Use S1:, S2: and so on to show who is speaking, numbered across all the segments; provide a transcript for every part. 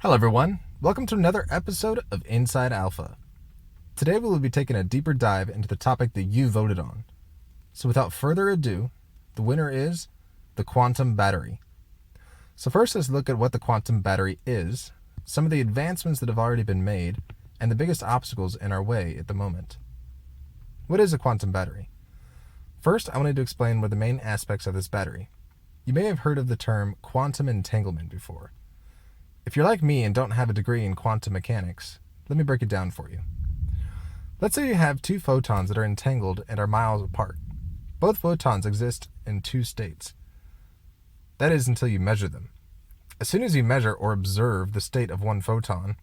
S1: Hello everyone, welcome to another episode of Inside Alpha. Today we will be taking a deeper dive into the topic that you voted on. So without further ado, the winner is the quantum battery. So first let's look at what the quantum battery is, some of the advancements that have already been made, and the biggest obstacles in our way at the moment. What is a quantum battery? First, I wanted to explain what are the main aspects of this battery. You may have heard of the term quantum entanglement before. If you're like me and don't have a degree in quantum mechanics, let me break it down for you. Let's say you have two photons that are entangled and are miles apart. Both photons exist in two states. That is until you measure them. As soon as you measure or observe the state of one photon,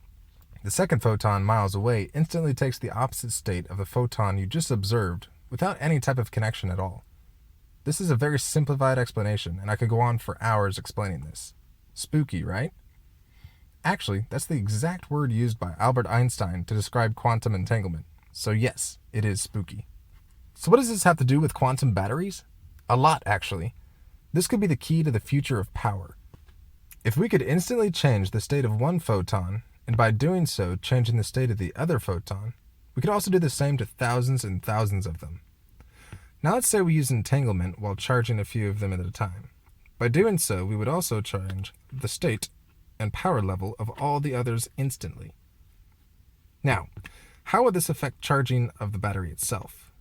S1: the second photon miles away instantly takes the opposite state of the photon you just observed without any type of connection at all. This is a very simplified explanation, and I could go on for hours explaining this. Spooky, right? Actually, that's the exact word used by Albert Einstein to describe quantum entanglement. So yes, it is spooky. So what does this have to do with quantum batteries? A lot, actually. This could be the key to the future of power. If we could instantly change the state of one photon, and by doing so, changing the state of the other photon, we could also do the same to thousands and thousands of them. Now let's say we use entanglement while charging a few of them at a time. By doing so, we would also change the state and power level of all the others instantly. Now, how would this affect charging of the battery itself?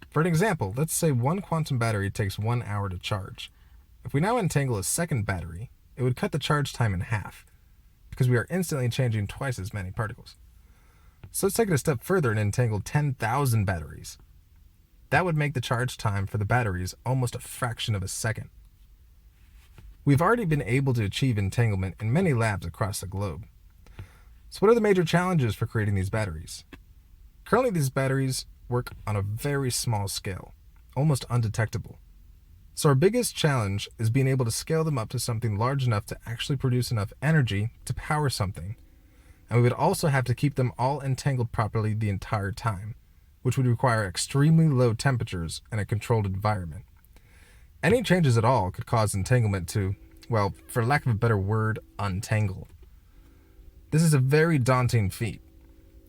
S1: For an example, let's say one quantum battery takes 1 hour to charge. If we now entangle a second battery, it would cut the charge time in half, because we are instantly changing twice as many particles. So let's take it a step further and entangle 10,000 batteries. That would make the charge time for the batteries almost a fraction of a second. We've already been able to achieve entanglement in many labs across the globe. So what are the major challenges for creating these batteries? Currently, these batteries work on a very small scale, almost undetectable. So our biggest challenge is being able to scale them up to something large enough to actually produce enough energy to power something. And we would also have to keep them all entangled properly the entire time, which would require extremely low temperatures and a controlled environment. Any changes at all could cause entanglement to, well, for lack of a better word, untangle. This is a very daunting feat.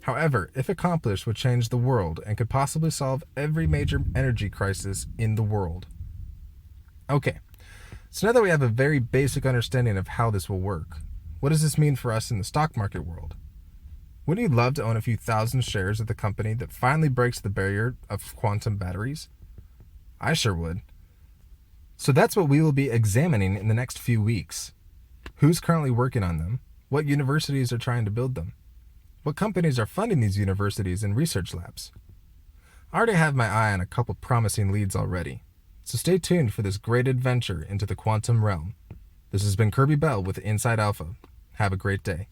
S1: However, if accomplished, would change the world and could possibly solve every major energy crisis in the world. Okay, so now that we have a very basic understanding of how this will work, what does this mean for us in the stock market world? Wouldn't you love to own a few thousand shares of the company that finally breaks the barrier of quantum batteries? I sure would. So that's what we will be examining in the next few weeks. Who's currently working on them? What universities are trying to build them? What companies are funding these universities and research labs? I already have my eye on a couple promising leads already. So stay tuned for this great adventure into the quantum realm. This has been Kirby Bell with Inside Alpha. Have a great day.